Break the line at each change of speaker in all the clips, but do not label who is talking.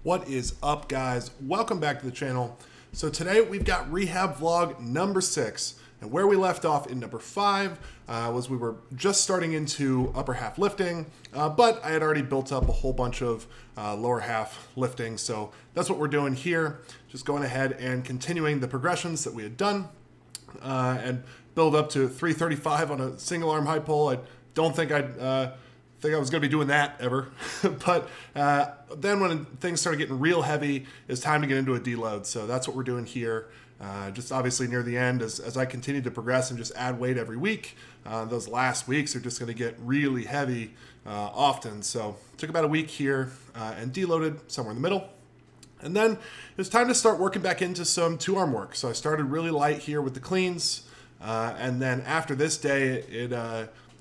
What is up, guys? Welcome back to the channel. So today we've got rehab vlog number 6, and where we left off in number 5 was we were just starting into upper half lifting, but I had already built up a whole bunch of lower half lifting, so that's what we're doing here. Just going ahead and continuing the progressions that we had done and build up to 335 on a single arm high pull. I don't think I was going to be doing that ever. But then when things started getting real heavy, it's time to get into a deload. So that's what we're doing here. Just obviously near the end, as I continue to progress and just add weight every week, those last weeks are just going to get really heavy often. So took about a week here and deloaded somewhere in the middle. And then it was time to start working back into some 2-arm work. So I started really light here with the cleans. And then after this day, it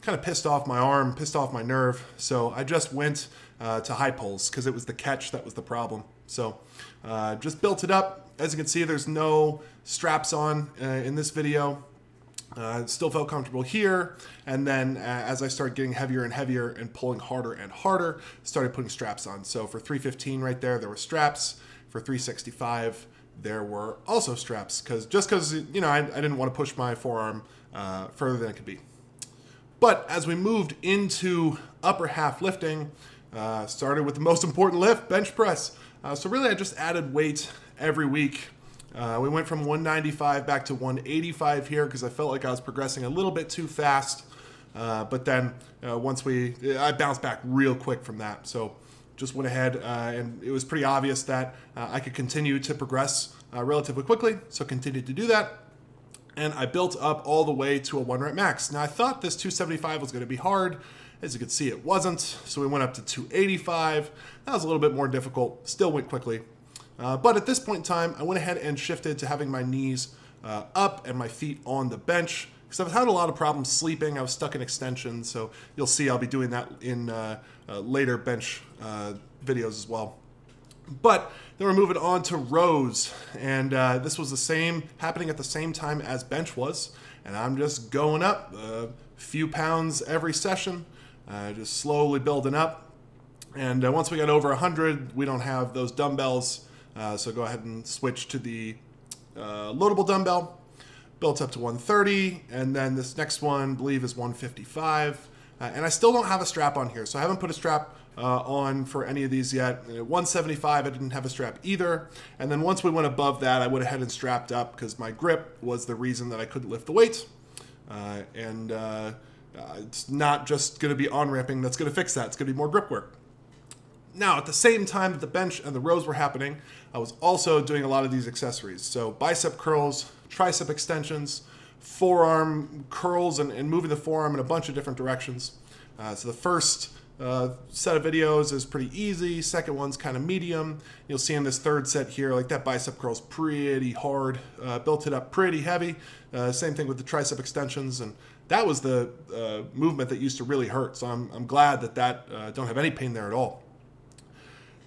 kind of pissed off my arm, pissed off my nerve. So I just went to high pulls because it was the catch that was the problem. So just built it up. As you can see, there's no straps on in this video. Still felt comfortable here. And then as I started getting heavier and heavier and pulling harder and harder, started putting straps on. So for 315 right there were straps. For 365, there were also straps, because you know, I didn't want to push my forearm further than it could be. But as we moved into upper half lifting, started with the most important lift, bench press. So really I just added weight every week. We went from 195 back to 185 here because I felt like I was progressing a little bit too fast. But then I bounced back real quick from that. So just went ahead and it was pretty obvious that I could continue to progress relatively quickly. So continued to do that. And I built up all the way to a 1-rep max. Now I thought this 275 was going to be hard. As you can see, it wasn't. So we went up to 285. That was a little bit more difficult. Still went quickly. But at this point in time, I went ahead and shifted to having my knees up and my feet on the bench, because I've had a lot of problems sleeping. I was stuck in extension. So you'll see I'll be doing that in later bench videos as well. But then we're moving on to rows, and this was the same, happening at the same time as bench was, and I'm just going up a few pounds every session, just slowly building up. And once we got over 100, we don't have those dumbbells, so go ahead and switch to the loadable dumbbell. Built up to 130, and then this next one, I believe, is 155. And I still don't have a strap on here, so I haven't put a strap on for any of these yet. At 175, I didn't have a strap either. And then once we went above that, I went ahead and strapped up because my grip was the reason that I couldn't lift the weight. It's not just going to be on-ramping that's going to fix that. It's going to be more grip work. Now, at the same time that the bench and the rows were happening, I was also doing a lot of these accessories. So bicep curls, tricep extensions, forearm curls, and moving the forearm in a bunch of different directions. So the first set of videos is pretty easy. Second one's kind of medium. You'll see in this third set here, like that bicep curl's pretty hard. Built it up pretty heavy. Same thing with the tricep extensions, and that was the movement that used to really hurt. So I'm glad that don't have any pain there at all.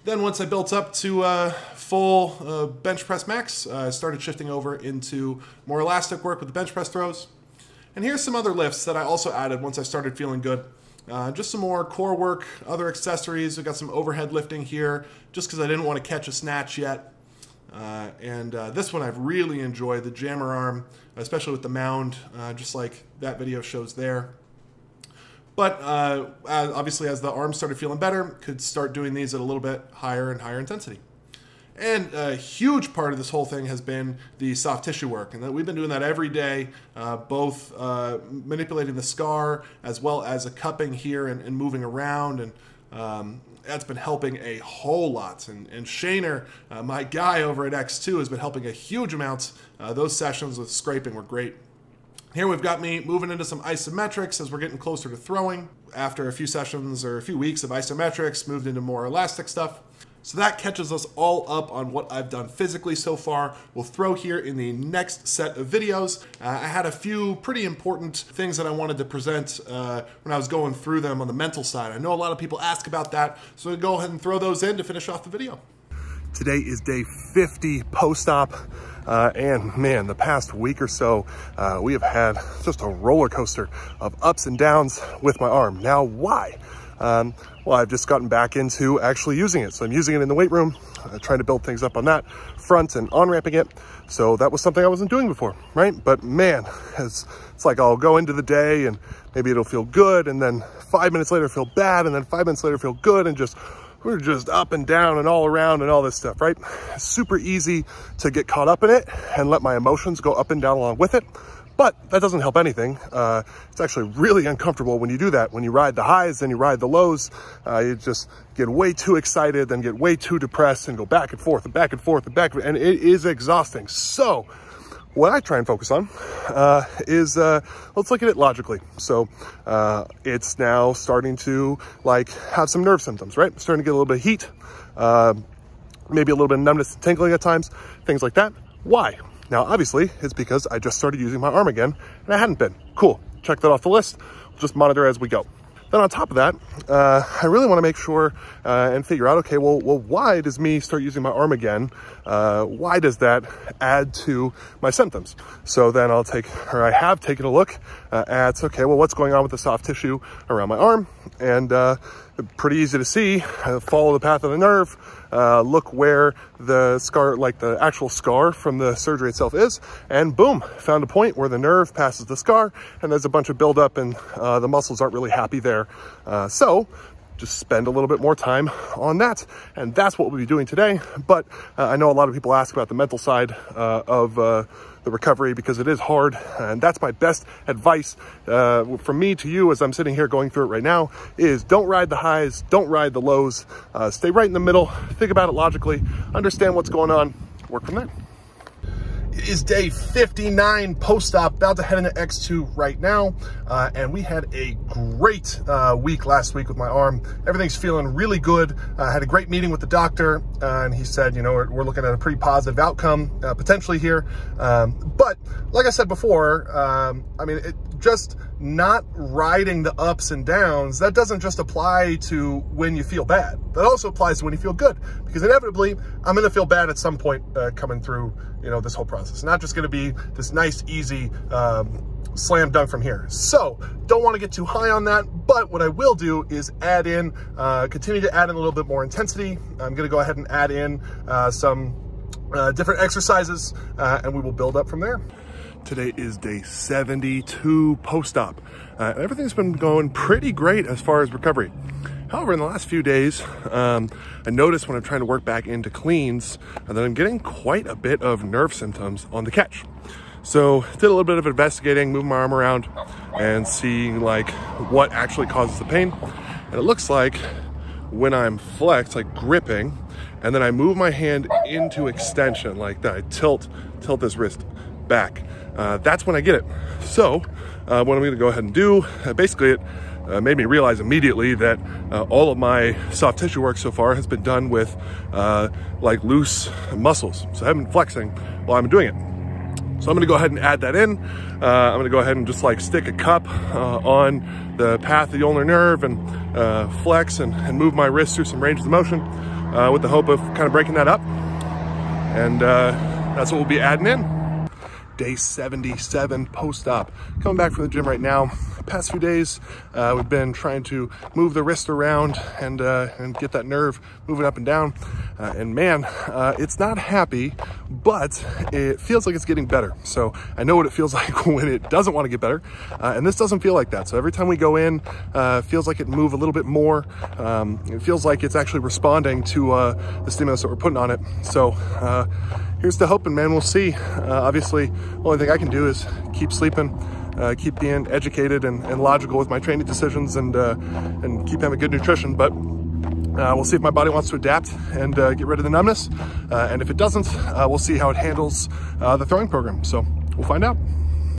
Then once I built up to full bench press max, I started shifting over into more elastic work with the bench press throws. And here's some other lifts that I also added once I started feeling good. Just some more core work, other accessories. We got some overhead lifting here, just because I didn't want to catch a snatch yet. This one I've really enjoyed, the jammer arm, especially with the mound, just like that video shows there. But obviously, as the arms started feeling better, could start doing these at a little bit higher and higher intensity. And a huge part of this whole thing has been the soft tissue work, and that we've been doing that every day, both manipulating the scar as well as a cupping here and moving around, and that's been helping a whole lot. And Shaner, my guy over at X2, has been helping a huge amount. Those sessions with scraping were great. Here we've got me moving into some isometrics as we're getting closer to throwing. After a few sessions or a few weeks of isometrics, moved into more elastic stuff. So that catches us all up on what I've done physically so far. We'll throw here in the next set of videos. I had a few pretty important things that I wanted to present when I was going through them on the mental side. I know a lot of people ask about that, so we'll go ahead and throw those in to finish off the video. Today is day 50 post-op. And man, the past week or so, we have had just a roller coaster of ups and downs with my arm. Now, why? Well, I've just gotten back into actually using it. So I'm using it in the weight room, trying to build things up on that front and on-ramping it. So that was something I wasn't doing before, right? But man, it's like I'll go into the day and maybe it'll feel good, and then 5 minutes later feel bad, and then 5 minutes later feel good, and we're just up and down and all around and all this stuff, right? It's super easy to get caught up in it and let my emotions go up and down along with it. But that doesn't help anything. It's actually really uncomfortable when you do that. When you ride the highs, then you ride the lows, you just get way too excited, then get way too depressed and go back and forth and back and forth and back, and it is exhausting. So what I try and focus on is, let's look at it logically. So it's now starting to like have some nerve symptoms, right? It's starting to get a little bit of heat, maybe a little bit of numbness and tingling at times, things like that. Why? Now, obviously, it's because I just started using my arm again, and I hadn't been. Cool, check that off the list. We'll just monitor as we go. Then on top of that, I really want to make sure and figure out, okay, well, why does me start using my arm again? Why does that add to my symptoms? So then I have taken a look at, okay, well, what's going on with the soft tissue around my arm? And pretty easy to see, follow the path of the nerve, look where the scar, like the actual scar from the surgery itself is, and boom, found a point where the nerve passes the scar, and there's a bunch of buildup, and the muscles aren't really happy there. So just spend a little bit more time on that, and that's what we'll be doing today. But I know a lot of people ask about the mental side of the recovery, because it is hard, and that's my best advice from me to you as I'm sitting here going through it right now, is don't ride the highs, don't ride the lows, stay right in the middle, think about it logically, understand what's going on, work from there. It is day 59 post-op, about to head into X2 right now, and we had a great week last week with my arm. Everything's feeling really good. I had a great meeting with the doctor, and he said, you know, we're looking at a pretty positive outcome potentially here. But like I said before, I mean, just not riding the ups and downs, that doesn't just apply to when you feel bad. That also applies to when you feel good, because inevitably I'm going to feel bad at some point coming through, you know, this whole process. It's not just going to be this nice, easy slam dunk from here. So don't want to get too high on that, but what I will do is add in, continue to add in a little bit more intensity. I'm going to go ahead and add in some different exercises, and we will build up from there. Today is day 72 post-op. Everything's been going pretty great as far as recovery. However, in the last few days, I noticed when I'm trying to work back into cleans that I'm getting quite a bit of nerve symptoms on the catch. So did a little bit of investigating, moving my arm around and seeing like what actually causes the pain. And it looks like when I'm flexed, like gripping, and then I move my hand into extension like that, I tilt this wrist back. That's when I get it. So what I'm going to go ahead and do, basically it made me realize immediately that all of my soft tissue work so far has been done with like loose muscles. So I haven't been flexing while I'm doing it. So I'm going to go ahead and add that in. I'm going to go ahead and just like stick a cup on the path of the ulnar nerve and flex and move my wrist through some ranges of motion with the hope of kind of breaking that up. And that's what we'll be adding in. Day 77 post-op. Coming back from the gym right now. The past few days, we've been trying to move the wrist around and get that nerve moving up and down. And man, it's not happy, but it feels like it's getting better. So I know what it feels like when it doesn't want to get better. And this doesn't feel like that. So every time we go in, it feels like it move a little bit more. It feels like it's actually responding to the stimulus that we're putting on it. So here's to hoping, man. We'll see. Obviously, the only thing I can do is keep sleeping, keep being educated and logical with my training decisions, and keep having good nutrition. But we'll see if my body wants to adapt and get rid of the numbness. And if it doesn't, we'll see how it handles the throwing program. So we'll find out.